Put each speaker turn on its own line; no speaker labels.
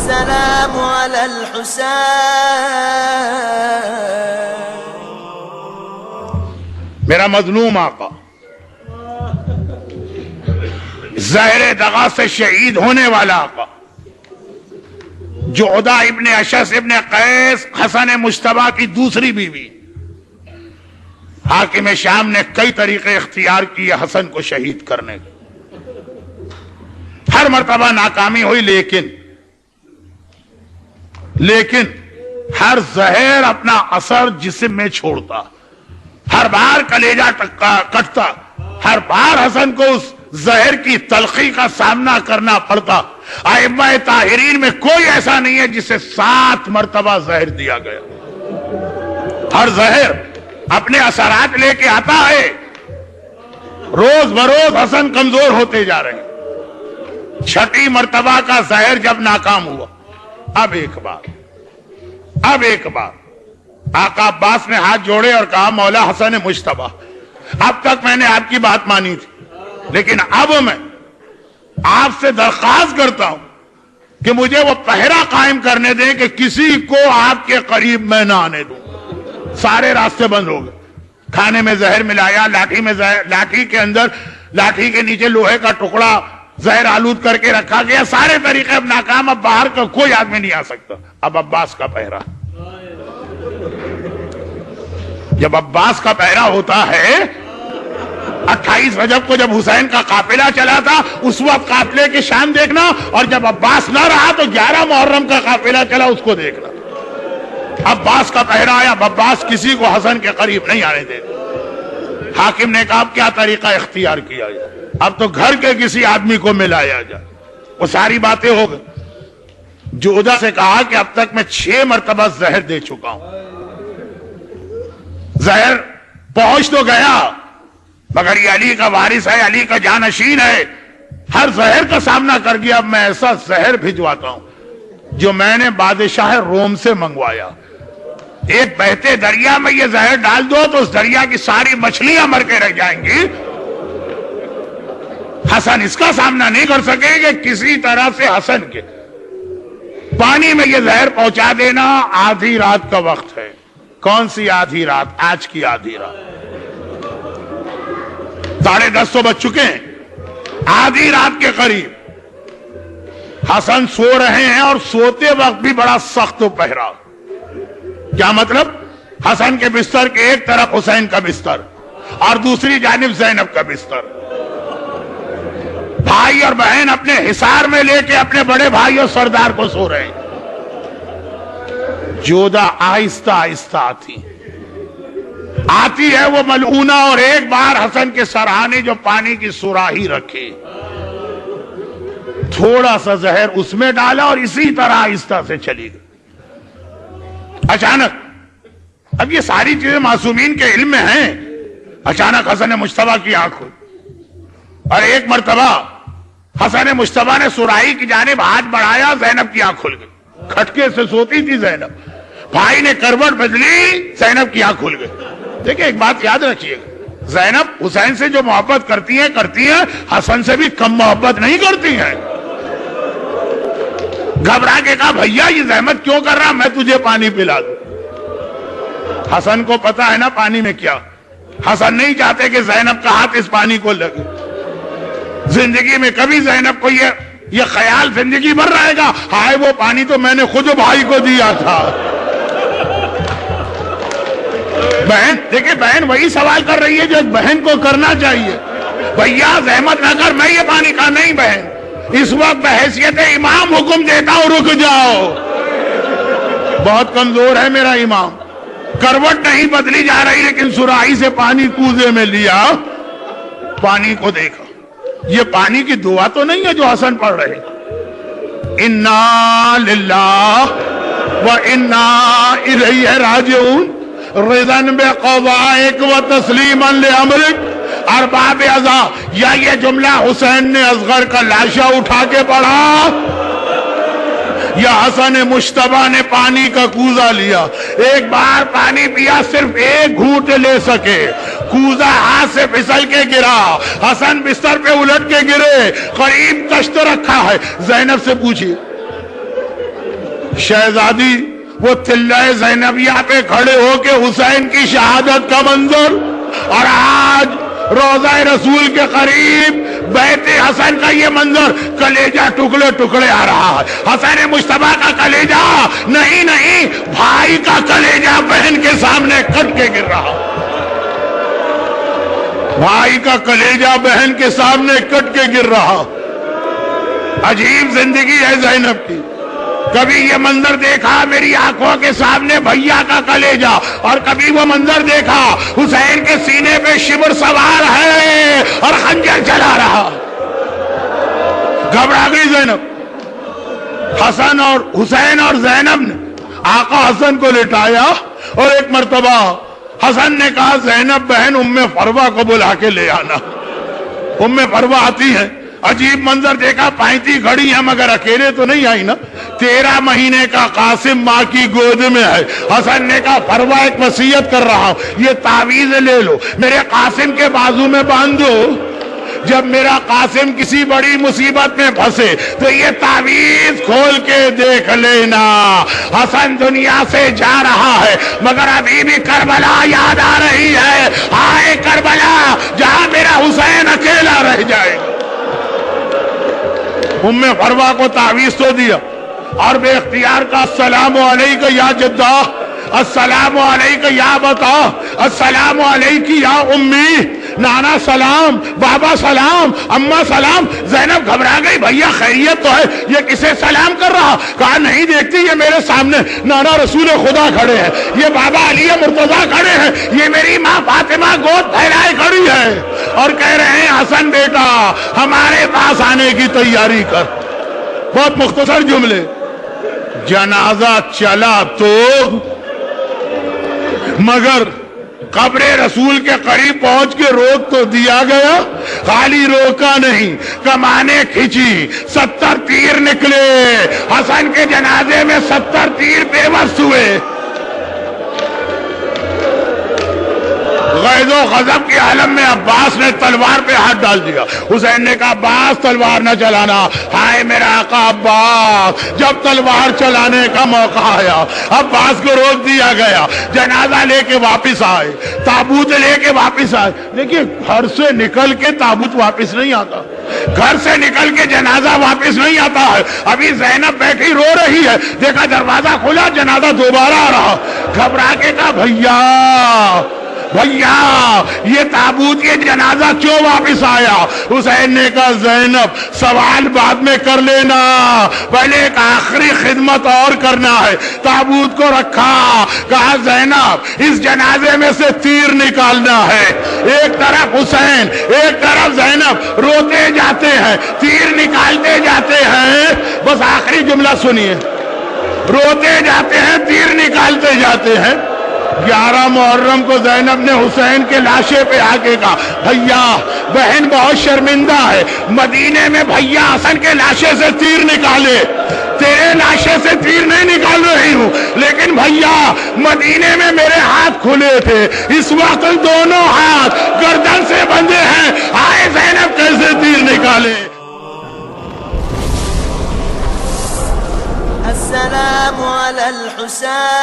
السلام على الحسين.
میرا مظلوم آقا زہر دغا سے شہید ہونے والا آقا جعدہ ابن اشعث ابن قیس حسن مجتبیٰ کی دوسری بیوی. حاکم شام نے کئی طریقے اختیار کیے حسن کو شہید کرنے کے. ہر مرتبہ ناکامی ہوئی لیکن ہر زہر اپنا اثر جسم میں چھوڑتا. ہر بار کلیجہ کٹتا. ہر بار حسن کو اس زہر کی تلخی کا سامنا کرنا پڑتا. ائمہ طاہرین میں کوئی ایسا نہیں ہے جسے 7 مرتبہ زہر دیا گیا. ہر زہر اپنے اثرات لے کے آتا ہے. روز بروز حسن کمزور ہوتے جا رہے ہیں. 6 مرتبہ کا زہر جب ناکام ہوا اب ایک بار آقا عباس نے ہاتھ جوڑے اور کہا مولا حسن مجتبیٰ اب تک میں نے آپ کی بات مانی تھی لیکن اب میں آپ سے درخواست کرتا ہوں کہ مجھے وہ پہرا قائم کرنے دیں کہ کسی کو آپ کے قریب میں نہ آنے دوں. سارے راستے بند ہو گئے. کھانے میں زہر ملایا, لاٹھی کے اندر لاٹھی کے نیچے لوہے کا ٹکڑا زہر آلود کر کے رکھا گیا. سارے طریقے اب ناکام. اب باہر کا کوئی آدمی نہیں آ سکتا. اب عباس کا پہرا. جب عباس کا پہرا ہوتا ہے 28 رجب کو جب حسین کا قافلہ چلا تھا اس وقت قافلے کی شان دیکھنا, اور جب عباس نہ رہا تو 11 محرم کا قافلہ چلا اس کو دیکھنا. عباس کا پہرا آیا. عباس کسی کو حسن کے قریب نہیں آنے دیتے. حاکم نے کہا کیا طریقہ اختیار کیا جائے. اب تو گھر کے کسی آدمی کو ملایا جائے. وہ ساری باتیں ہو گئی. جعدہ سے کہا کہ اب تک میں 6 مرتبہ زہر دے چکا ہوں. زہر پہنچ تو گیا مگر یہ علی کا وارث ہے, علی کا جانشین ہے. ہر زہر کا سامنا کر گیا. اب میں ایسا زہر بھجواتا ہوں جو میں نے بادشاہ روم سے منگوایا. ایک بہتے دریا میں یہ زہر ڈال دو تو اس دریا کی ساری مچھلیاں مر کے رہ جائیں گی. حسن اس کا سامنا نہیں کر سکے کہ کسی طرح سے حسن کے پانی میں یہ زہر پہنچا دینا. آدھی رات کا وقت ہے. کون سی آدھی رات؟ آج کی آدھی رات. 10:30 تو بج چکے ہیں. آدھی رات کے قریب حسن سو رہے ہیں اور سوتے وقت بھی بڑا سخت پہرا. کیا مطلب؟ حسن کے بستر کے ایک طرف حسین کا بستر اور دوسری جانب زینب کا بستر. بھائی اور بہن اپنے حصار میں لے کے اپنے بڑے بھائی اور سردار کو سو رہے ہیں. جعدہ آہستہ آہستہ آتی ہے وہ ملعونہ, اور ایک بار حسن کے سرہانے جو پانی کی سراہی رکھے تھوڑا سا زہر اس میں ڈالا اور اسی طرح آہستہ سے چلی گئی. اچانک اب یہ ساری چیزیں معصومین کے علم میں ہیں. اچانک حسن مجتبیٰ کی آنکھ ہوئی اور ایک مرتبہ حسن مجتبیٰ نے سراہی کی جانب ہاتھ بڑھایا. زینب کی آنکھ کھل گئی. کھٹکے سے سوتی تھی زینب. بھائی نے کروٹ بدلی, زینب کی آنکھ کھل گئی. دیکھیں ایک بات یاد رکھیے گا, زینب حسین سے جو محبت کرتی ہیں حسن سے بھی کم محبت نہیں کرتی ہیں. گھبرا کے کہا بھیا یہ زحمت کیوں کر رہا, میں تجھے پانی پلا دوں. حسن کو پتا ہے نا پانی میں کیا. حسن نہیں چاہتے کہ زینب کا ہاتھ اس پانی کو لگے. زندگی میں کبھی زینب کو یہ خیال زندگی بھر رہے گا ہائے وہ پانی تو میں نے خود بھائی کو دیا تھا. بہن دیکھیں, بہن وہی سوال کر رہی ہے جو ایک بہن کو کرنا چاہیے. بھیا زحمت نہ کر, میں یہ پانی کا نہیں. بہن اس وقت بحیثیت امام حکم دیتا ہوں رک جاؤ, بہت کمزور ہے میرا امام. کروٹ نہیں بدلی جا رہی لیکن سراہی سے پانی کوزے میں لیا, پانی کو دیکھا. یہ پانی کی دعا تو نہیں ہے جو حسن پڑھ رہے. انا للہ و انا الیہ راجعون رضاً بقضائک و تسلیما لامرک ارباب اعضاء. یا یہ جملہ حسین نے اصغر کا لاشا اٹھا کے پڑھا یا حسن مجتبیٰ نے پانی کا کوزہ لیا. ایک بار پانی پیا, صرف ایک گھونٹ لے سکے, کوزہ ہاتھ سے پھسل کے گرا. حسن بستر پہ الٹ کے گرے, قریب تشت رکھا ہے. زینب سے پوچھیے شہزادی وہ تلہ زینبیہ پہ کھڑے ہو کے حسین کی شہادت کا منظر، اور آج روضہ رسول کے قریب بیت حسن کا یہ منظر، کلیجہ ٹکڑے ٹکڑے آ رہا ہے۔ حسین مجتبیٰ کا کلیجہ نہیں بھائی کا کلیجہ بہن کے سامنے کٹ کے گر رہا، بھائی کا کلیجہ بہن کے سامنے کٹ کے گر رہا۔ عجیب زندگی ہے زینب کی، کبھی یہ منظر دیکھا میری آنکھوں کے سامنے بھیا کا کلیجہ، اور کبھی وہ منظر دیکھا حسین کے سینے پہ شبر سوار ہے اور خنجر چلا رہا۔ گھبرا گئی زینب۔ حسن اور حسین اور زینب نے آقا حسن کو لٹایا، اور ایک مرتبہ حسن نے کہا زینب بہن ام فروہ کو بلا کے لے آنا۔ ام فروہ آتی ہے، عجیب منظر دیکھا، پائنتی کھڑی ہیں مگر اکیلے تو نہیں آئی نا، 13 مہینے کا قاسم ماں کی گود میں ہے۔ حسن نے کہا فروہ ایک وصیت کر رہا ہوں، یہ تعویذ لے لو، میرے قاسم کے بازو میں باندھ دو، جب میرا قاسم کسی بڑی مصیبت میں پھنسے تو یہ تعویذ کھول کے دیکھ لینا۔ حسن دنیا سے جا رہا ہے مگر ابھی بھی کربلا یاد آ رہی ہے، ہائے کربلا جہاں میرا حسین اکیلا رہ جائے گا۔ ام فروہ کو تعویذ تو دیا، اور بے اختیار کا السلام علیکہ یا جدہ، السلام علیکہ یا بتا، السلام علیکہ یا امی، نانا سلام، بابا سلام، اماں سلام۔ زینب گھبرا گئی، بھیا خیریت تو ہے، یہ کسے سلام کر رہا؟ کہا نہیں دیکھتی یہ میرے سامنے نانا رسول خدا کھڑے ہیں، یہ بابا علی مرتضیٰ کھڑے ہیں، یہ میری ماں فاطمہ گود پھیلائے کھڑی ہے، اور کہہ رہے ہیں حسن بیٹا ہمارے پاس آنے کی تیاری کر۔ بہت مختصر جملے۔ جنازہ چلا تو مگر قبر رسول کے قریب پہنچ کے روک تو دیا گیا، خالی روکا نہیں، کمانے کھینچی، 70 تیر نکلے، حسن کے جنازے میں 70 تیر بے بس ہوئے۔ غیظ و غضب کے عالم میں عباس نے تلوار پہ ہاتھ ڈال دیا۔ حسین نے کہا عباس تلوار نہ چلانا، ہائے میرا آقا عباس۔ جب تلوار چلانے کا موقع آیا عباس کو روک دیا گیا، جنازہ لے کے واپس آئے، تابوت لے کے واپس آئے۔ دیکھیے گھر سے نکل کے تابوت واپس نہیں آتا، گھر سے نکل کے جنازہ واپس نہیں آتا ہے۔ ابھی زینب بیٹھی رو رہی ہے، دیکھا دروازہ کھلا، جنازہ دوبارہ آ رہا، گھبرا کے کہا بھیا یہ تابوت یہ جنازہ کیوں واپس آیا؟ حسین نے کہا زینب سوال بعد میں کر لینا، پہلے ایک آخری خدمت اور کرنا ہے۔ تابوت کو رکھا، کہا زینب اس جنازے میں سے تیر نکالنا ہے۔ ایک طرف حسین ایک طرف زینب روتے جاتے ہیں، تیر نکالتے جاتے ہیں۔ بس آخری جملہ سنیے، روتے جاتے ہیں، تیر نکالتے جاتے ہیں۔ 11 محرم کو زینب نے حسین کے لاشے پہ آ کے کہا بھیا بہن بہت شرمندہ ہے، مدینے میں بھیا حسن کے لاشے سے تیر نکالے، تیرے لاشے سے تیر نہیں نکال رہی ہوں، لیکن بھیا مدینے میں میرے ہاتھ کھلے تھے، اس وقت دونوں ہاتھ گردن سے بندھے ہیں، آئے زینب کیسے تیر نکالے؟
السلام على الحسين